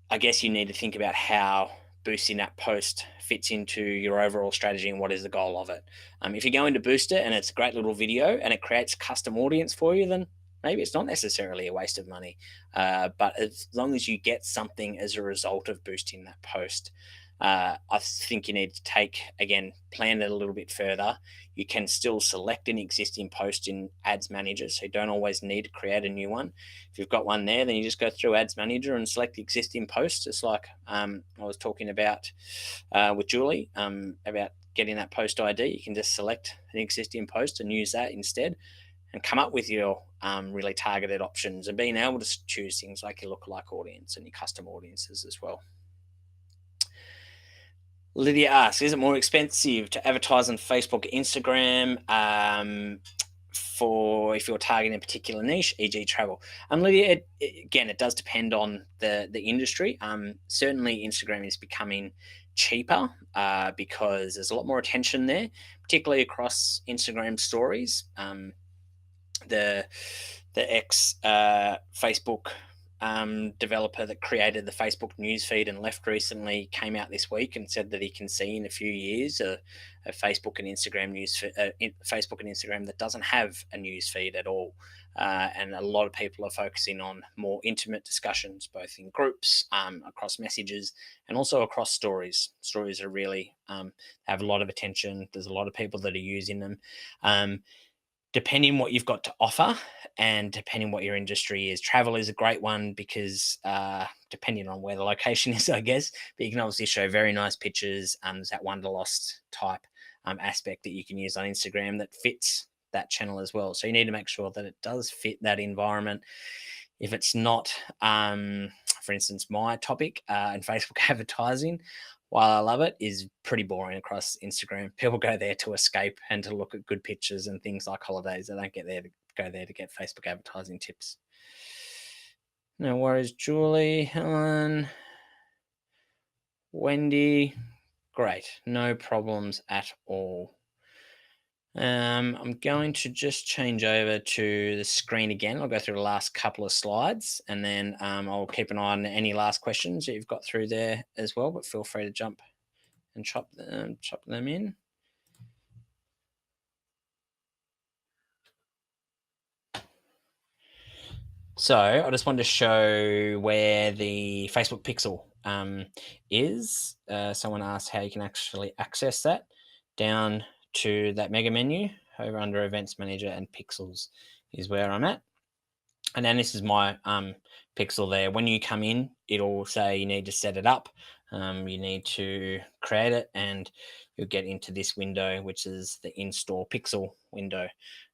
I guess you need to think about how boosting that post fits into your overall strategy and what is the goal of it. If you're going to boost it and it's a great little video and it creates a custom audience for you, then maybe it's not necessarily a waste of money. But as long as you get something as a result of boosting that post, I think you need to plan it a little bit further. You can still select an existing post in Ads Manager, so you don't always need to create a new one. If you've got one there, then you just go through Ads Manager and select the existing post, just like I was talking about with Julie about getting that post ID. You can just select an existing post and use that instead, and come up with your really targeted options, and being able to choose things like your lookalike audience and your custom audiences as well. Lydia asks, is it more expensive to advertise on Facebook, Instagram, for if you're targeting a particular niche, e.g. travel? Lydia, it does depend on the industry. Certainly Instagram is becoming cheaper because there's a lot more attention there, particularly across Instagram stories. The ex Facebook developer that created the Facebook newsfeed and left recently came out this week and said that he can see in a few years a Facebook and Instagram Facebook and Instagram that doesn't have a newsfeed at all. And a lot of people are focusing on more intimate discussions, both in groups, across messages, and also across stories. Stories are really have a lot of attention. There's a lot of people that are using them. Depending what you've got to offer and depending what your industry is. Travel is a great one because depending on where the location is, I guess, but you can obviously show very nice pictures. There's that Wanderlust type aspect that you can use on Instagram that fits that channel as well. So you need to make sure that it does fit that environment. If it's not, for instance, my topic in Facebook advertising, while I love it, is pretty boring across Instagram. People go there to escape and to look at good pictures and things like holidays. They don't go there to get Facebook advertising tips. No worries, Julie, Helen, Wendy. Great, no problems at all. I'm going to just change over to the screen again. I'll go through the last couple of slides, and then I'll keep an eye on any last questions that you've got through there as well, but feel free to jump and chop them in. So I just wanted to show where the Facebook pixel is. Someone asked how you can actually access that. Down to that mega menu over under Events Manager and Pixels is where I'm at. And then this is my pixel there. When you come in, it'll say you need to set it up. You need to create it, and you'll get into this window, which is the install pixel window. And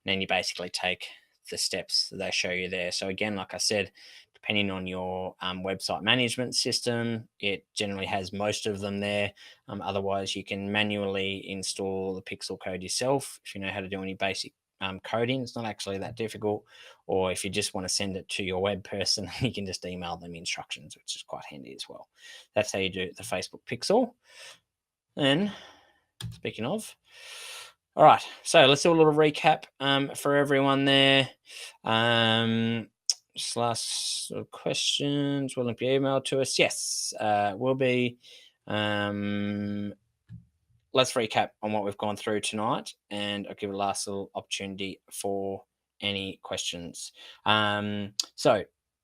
then you basically take the steps that they show you there. So again, like I said, depending on your website management system, it generally has most of them there. Otherwise, you can manually install the pixel code yourself if you know how to do any basic coding. It's not actually that difficult. Or if you just want to send it to your web person, you can just email them instructions, which is quite handy as well. That's how you do the Facebook pixel. And speaking of, all right, so let's do a little recap for everyone there. Just last sort of questions. Will it be emailed to us? Yes, will be. Let's recap on what we've gone through tonight, and I'll give a last little opportunity for any questions. So,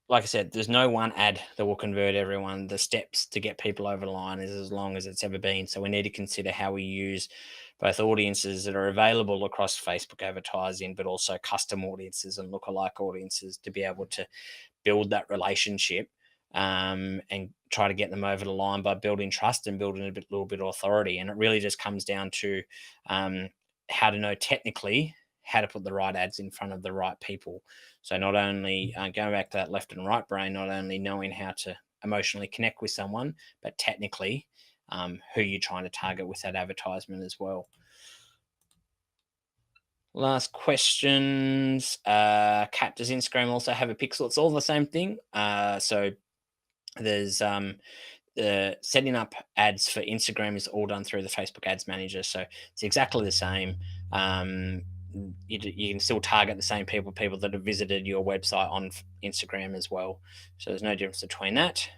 like I said, there's no one ad that will convert everyone. The steps to get people over the line is as long as it's ever been. So we need to consider how we use both audiences that are available across Facebook advertising, but also custom audiences and lookalike audiences to be able to build that relationship and try to get them over the line by building trust and building a little bit of authority. And it really just comes down to how to know technically how to put the right ads in front of the right people. So not only going back to that left and right brain, not only knowing how to emotionally connect with someone, but technically who you're trying to target with that advertisement as well. Last questions. Kat, does Instagram also have a pixel? It's all the same thing. So there's setting up ads for Instagram is all done through the Facebook Ads Manager. So it's exactly the same. You can still target the same people that have visited your website on Instagram as well. So there's no difference between that.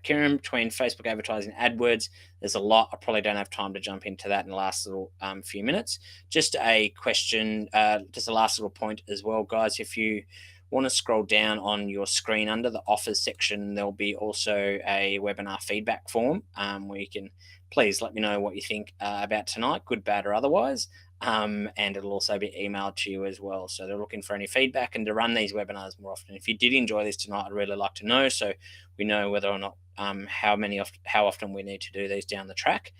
Kieran, between Facebook advertising and AdWords, there's a lot. I probably don't have time to jump into that in the last little few minutes. Just a question, just a last little point as well, guys. If you want to scroll down on your screen under the offers section, there'll be also a webinar feedback form where you can please let me know what you think about tonight, good, bad, or otherwise. And it'll also be emailed to you as well. So they're looking for any feedback and to run these webinars more often. If you did enjoy this tonight, I'd really like to know so we know whether or not how often we need to do these down the track.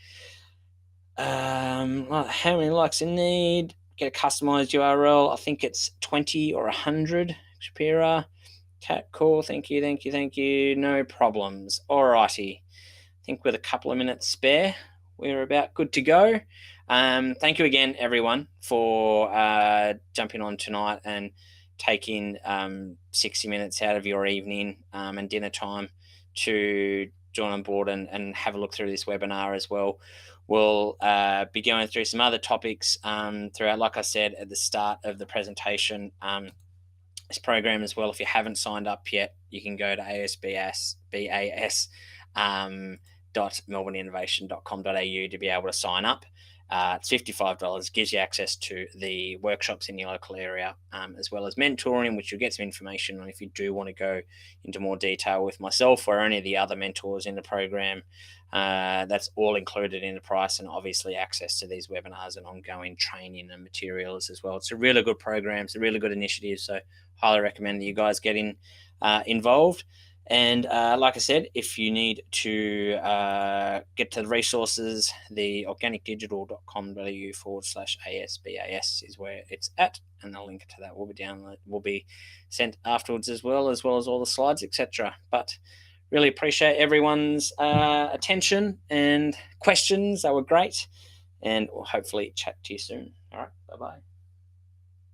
How many likes you need? Get a customized URL. I think it's 20 or 100. Shapira, Cat, cool. Thank you. No problems. Alrighty. I think with a couple of minutes spare, we're about good to go. Thank you again, everyone, for jumping on tonight and taking 60 minutes out of your evening and dinner time to join on board and have a look through this webinar as well. We'll be going through some other topics throughout, like I said at the start of the presentation. This program as well, if you haven't signed up yet, you can go to ASBAS, melbourneinnovation.com.au to be able to sign up. It's $55, gives you access to the workshops in your local area, as well as mentoring, which you'll get some information on if you do want to go into more detail with myself or any of the other mentors in the program. That's all included in the price, and obviously access to these webinars and ongoing training and materials as well. It's a really good program. It's a really good initiative. So highly recommend that you guys get involved. And like I said, if you need to get to the resources, the organicdigital.com.au/ASBAS is where it's at, and the link to that will be sent afterwards as well as all the slides, etc. But really appreciate everyone's attention and questions. They were great, and we'll hopefully chat to you soon. All right, bye-bye.